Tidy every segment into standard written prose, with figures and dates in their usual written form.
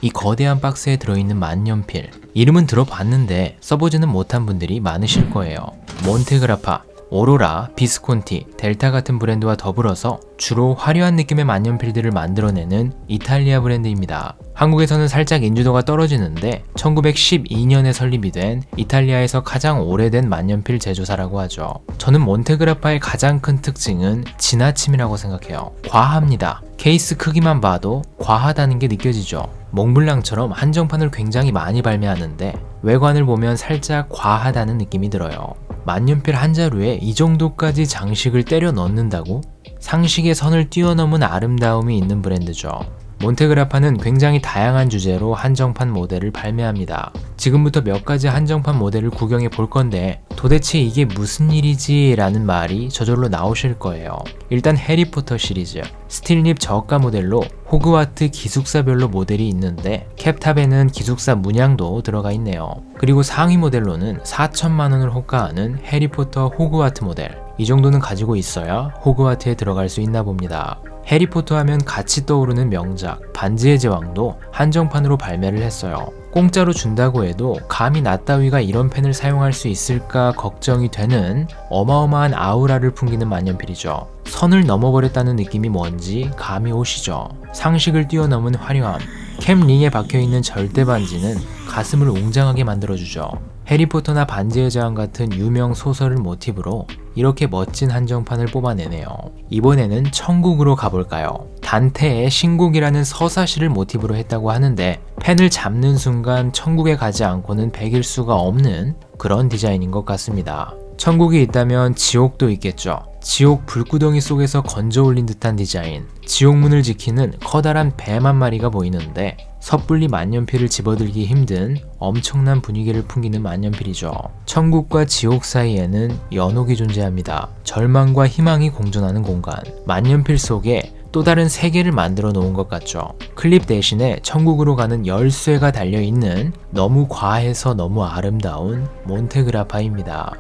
이 거대한 박스에 들어있는 만년필, 이름은 들어봤는데 써보지는 못한 분들이 많으실 거예요. 몬테그라파, 오로라, 비스콘티, 델타 같은 브랜드와 더불어서 주로 화려한 느낌의 만년필들을 만들어내는 이탈리아 브랜드입니다. 한국에서는 살짝 인지도가 떨어지는데 1912년에 설립이 된 이탈리아에서 가장 오래된 만년필 제조사라고 하죠. 저는 몬테그라파의 가장 큰 특징은 지나침이라고 생각해요. 과합니다. 케이스 크기만 봐도 과하다는 게 느껴지죠. 몽블랑처럼 한정판을 굉장히 많이 발매하는데 외관을 보면 살짝 과하다는 느낌이 들어요. 만년필 한 자루에 이 정도까지 장식을 때려 넣는다고? 상식의 선을 뛰어넘은 아름다움이 있는 브랜드죠. 몬테그라파는 굉장히 다양한 주제로 한정판 모델을 발매합니다. 지금부터 몇 가지 한정판 모델을 구경해 볼 건데 도대체 이게 무슨 일이지? 라는 말이 저절로 나오실 거예요. 일단 해리포터 시리즈, 스틸립 저가 모델로 호그와트 기숙사별로 모델이 있는데 캡탑에는 기숙사 문양도 들어가 있네요. 그리고 상위 모델로는 4천만원을 호가하는 해리포터 호그와트 모델, 이 정도는 가지고 있어야 호그와트에 들어갈 수 있나 봅니다. 해리포터 하면 같이 떠오르는 명작 반지의 제왕도 한정판으로 발매를 했어요. 공짜로 준다고 해도 감히 나 따위가 이런 펜을 사용할 수 있을까 걱정이 되는 어마어마한 아우라를 풍기는 만년필이죠. 선을 넘어버렸다는 느낌이 뭔지 감이 오시죠? 상식을 뛰어넘은 화려함, 캡링에 박혀있는 절대 반지는 가슴을 웅장하게 만들어주죠. 해리포터나 반지의 제왕 같은 유명 소설을 모티브로 이렇게 멋진 한정판을 뽑아내네요. 이번에는 천국으로 가볼까요? 단테의 신곡이라는 서사시를 모티브로 했다고 하는데 펜을 잡는 순간 천국에 가지 않고는 베길 수가 없는 그런 디자인인 것 같습니다. 천국이 있다면 지옥도 있겠죠. 지옥 불구덩이 속에서 건져 올린 듯한 디자인, 지옥문을 지키는 커다란 뱀 한 마리가 보이는데 섣불리 만년필을 집어들기 힘든 엄청난 분위기를 풍기는 만년필이죠. 천국과 지옥 사이에는 연옥이 존재합니다. 절망과 희망이 공존하는 공간, 만년필 속에 또 다른 세계를 만들어 놓은 것 같죠. 클립 대신에 천국으로 가는 열쇠가 달려있는 너무 과해서 너무 아름다운 몬테그라파입니다.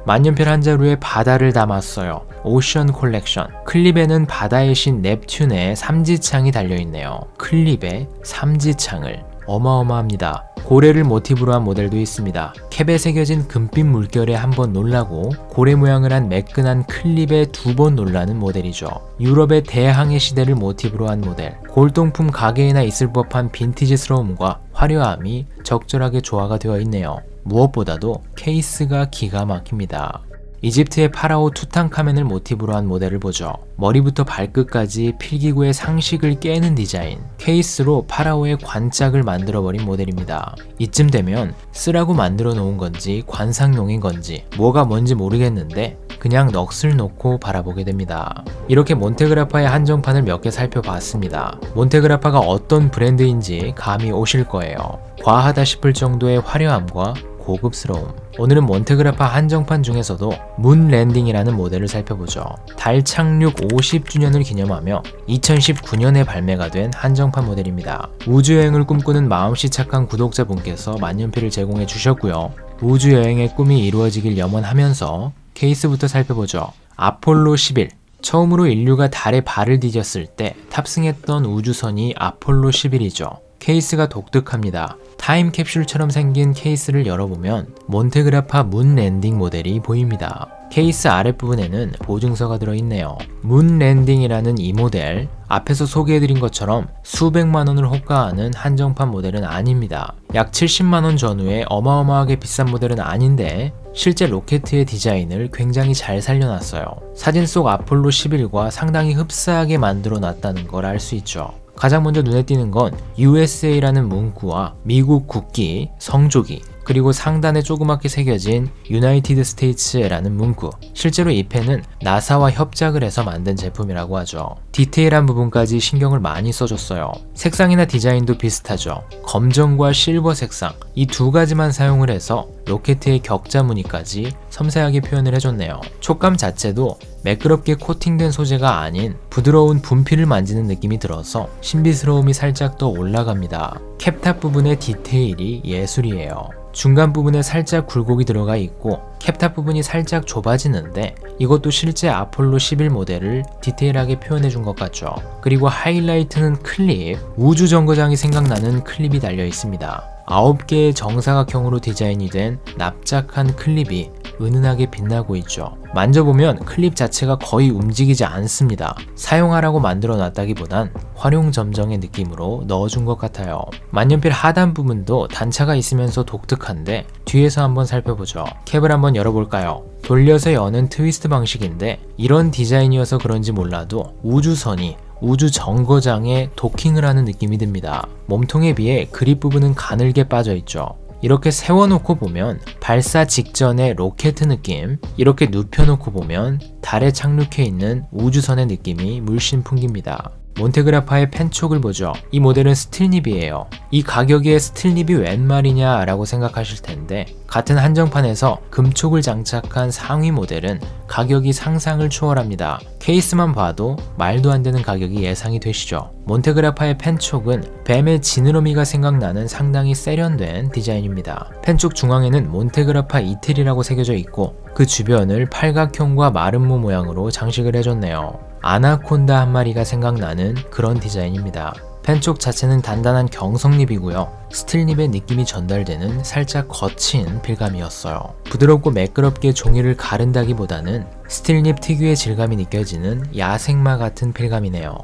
만년필 한 자루에 바다를 담았어요. 오션 콜렉션. 클립에는 바다의 신 넵튠의 삼지창이 달려있네요. 클립에 삼지창을. 어마어마합니다. 고래를 모티브로 한 모델도 있습니다. 캡에 새겨진 금빛 물결에 한번 놀라고 고래 모양을 한 매끈한 클립에 2번 놀라는 모델이죠. 유럽의 대항해 시대를 모티브로 한 모델. 골동품 가게에나 있을 법한 빈티지스러움과 화려함이 적절하게 조화가 되어 있네요. 무엇보다도 케이스가 기가 막힙니다. 이집트의 파라오 투탕카멘을 모티브로 한 모델을 보죠. 머리부터 발끝까지 필기구의 상식을 깨는 디자인, 케이스로 파라오의 관짝을 만들어버린 모델입니다. 이쯤 되면 쓰라고 만들어 놓은 건지 관상용인 건지 뭐가 뭔지 모르겠는데 그냥 넋을 놓고 바라보게 됩니다. 이렇게 몬테그라파의 한정판을 몇 개 살펴봤습니다. 몬테그라파가 어떤 브랜드인지 감이 오실 거예요. 과하다 싶을 정도의 화려함과 고급스러움. 오늘은 몬테그라파 한정판 중에서도 문 랜딩이라는 모델을 살펴보죠. 달 착륙 50주년을 기념하며 2019년에 발매가 된 한정판 모델입니다. 우주여행을 꿈꾸는 마음씨 착한 구독자분께서 만년필을 제공해 주셨고요. 우주여행의 꿈이 이루어지길 염원하면서 케이스부터 살펴보죠. 아폴로 11. 처음으로 인류가 달에 발을 디뎠을 때 탑승했던 우주선이 아폴로 11이죠. 케이스가 독특합니다. 타임캡슐처럼 생긴 케이스를 열어보면 몬테그라파 문 랜딩 모델이 보입니다. 케이스 아랫부분에는 보증서가 들어있네요. 문 랜딩이라는 이 모델, 앞에서 소개해드린 것처럼 수백만원을 호가하는 한정판 모델은 아닙니다. 약 70만원 전후의 어마어마하게 비싼 모델은 아닌데 실제 로켓의 디자인을 굉장히 잘 살려놨어요. 사진 속 아폴로 11과 상당히 흡사하게 만들어 놨다는 걸 알 수 있죠. 가장 먼저 눈에 띄는 건 USA라는 문구와 미국 국기, 성조기, 그리고 상단에 조그맣게 새겨진 유나이티드 스테이츠라는 문구. 실제로 이 펜은 나사와 협작을 해서 만든 제품이라고 하죠. 디테일한 부분까지 신경을 많이 써줬어요. 색상이나 디자인도 비슷하죠. 검정과 실버 색상, 이 두 가지만 사용을 해서 로켓의 격자 무늬까지 섬세하게 표현을 해줬네요. 촉감 자체도 매끄럽게 코팅된 소재가 아닌 부드러운 분필을 만지는 느낌이 들어서 신비스러움이 살짝 더 올라갑니다. 캡탑 부분의 디테일이 예술이에요. 중간 부분에 살짝 굴곡이 들어가 있고 캡탑 부분이 살짝 좁아지는데 이것도 실제 아폴로 11 모델을 디테일하게 표현해 준 것 같죠. 그리고 하이라이트는 클립, 우주 정거장이 생각나는 클립이 달려 있습니다. 9개의 정사각형으로 디자인이 된 납작한 클립이 은은하게 빛나고 있죠. 만져보면 클립 자체가 거의 움직이지 않습니다. 사용하라고 만들어 놨다기보단 활용점정의 느낌으로 넣어준 것 같아요. 만년필 하단 부분도 단차가 있으면서 독특한데 뒤에서 한번 살펴보죠. 캡을 한번 열어볼까요? 돌려서 여는 트위스트 방식인데 이런 디자인이어서 그런지 몰라도 우주선이 우주 정거장에 도킹을 하는 느낌이 듭니다. 몸통에 비해 그립 부분은 가늘게 빠져 있죠. 이렇게 세워놓고 보면 발사 직전의 로켓 느낌, 이렇게 눕혀놓고 보면 달에 착륙해 있는 우주선의 느낌이 물씬 풍깁니다. 몬테그라파의 펜촉을 보죠. 이 모델은 스틸립이에요. 이 가격에 스틸립이 웬 말이냐 라고 생각하실 텐데 같은 한정판에서 금촉을 장착한 상위 모델은 가격이 상상을 초월합니다. 케이스만 봐도 말도 안 되는 가격이 예상이 되시죠. 몬테그라파의 펜촉은 뱀의 지느러미가 생각나는 상당히 세련된 디자인입니다. 펜촉 중앙에는 몬테그라파 이틀이라고 새겨져 있고 그 주변을 팔각형과 마름모 모양으로 장식을 해줬네요. 아나콘다 한 마리가 생각나는 그런 디자인입니다. 펜촉 자체는 단단한 경성립이고요. 스틸립의 느낌이 전달되는 살짝 거친 필감이었어요. 부드럽고 매끄럽게 종이를 가른다기보다는 스틸립 특유의 질감이 느껴지는 야생마 같은 필감이네요.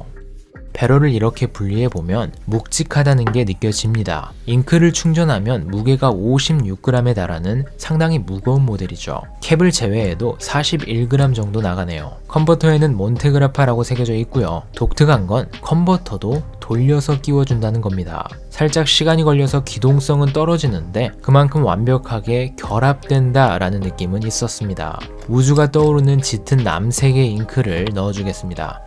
배럴을 이렇게 분리해보면 묵직하다는 게 느껴집니다. 잉크를 충전하면 무게가 56g에 달하는 상당히 무거운 모델이죠. 캡을 제외해도 41g 정도 나가네요. 컨버터에는 몬테그라파라고 새겨져 있고요. 독특한 건 컨버터도 돌려서 끼워준다는 겁니다. 살짝 시간이 걸려서 기동성은 떨어지는데 그만큼 완벽하게 결합된다 라는 느낌은 있었습니다. 우주가 떠오르는 짙은 남색의 잉크를 넣어주겠습니다.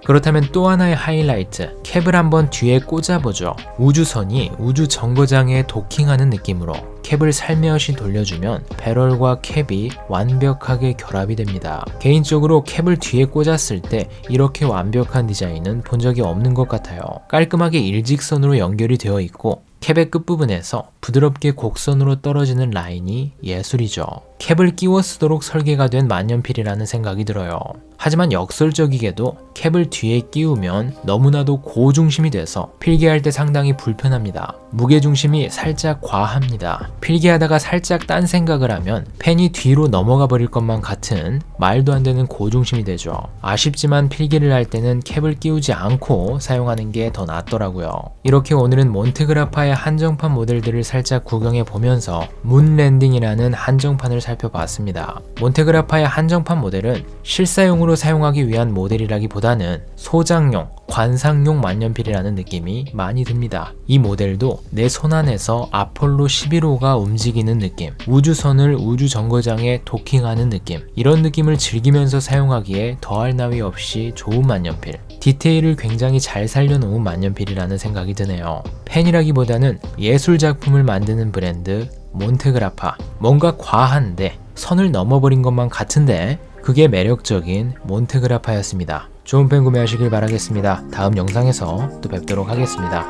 그렇다면 또 하나의 하이라이트, 캡을 한번 뒤에 꽂아보죠. 우주선이 우주 정거장에 도킹하는 느낌으로 캡을 살며시 돌려주면 배럴과 캡이 완벽하게 결합이 됩니다. 개인적으로 캡을 뒤에 꽂았을 때 이렇게 완벽한 디자인은 본 적이 없는 것 같아요. 깔끔하게 일직선으로 연결이 되어 있고 캡의 끝부분에서 부드럽게 곡선으로 떨어지는 라인이 예술이죠. 캡을 끼워 쓰도록 설계가 된 만년필이라는 생각이 들어요. 하지만 역설적이게도 캡을 뒤에 끼우면 너무나도 고중심이 돼서 필기할 때 상당히 불편합니다. 무게중심이 살짝 과합니다. 필기하다가 살짝 딴 생각을 하면 펜이 뒤로 넘어가 버릴 것만 같은 말도 안 되는 고중심이 되죠. 아쉽지만 필기를 할 때는 캡을 끼우지 않고 사용하는 게 더 낫더라고요. 이렇게 오늘은 몬테그라파의 한정판 모델들을 살짝 구경해 보면서 문랜딩이라는 한정판을 살펴봤습니다. 몬테그라파의 한정판 모델은 실사용으로 사용하기 위한 모델이라기보다는 소장용, 관상용 만년필이라는 느낌이 많이 듭니다. 이 모델도 내 손안에서 아폴로 11호가 움직이는 느낌, 우주선을 우주 정거장에 도킹하는 느낌, 이런 느낌을 즐기면서 사용하기에 더할 나위 없이 좋은 만년필, 디테일을 굉장히 잘 살려놓은 만년필이라는 생각이 드네요. 펜이라기보다는 예술작품을 만드는 브랜드 몬테그라파, 뭔가 과한데 선을 넘어버린 것만 같은데 그게 매력적인 몬테그라파였습니다. 좋은 펜 구매하시길 바라겠습니다. 다음 영상에서 또 뵙도록 하겠습니다.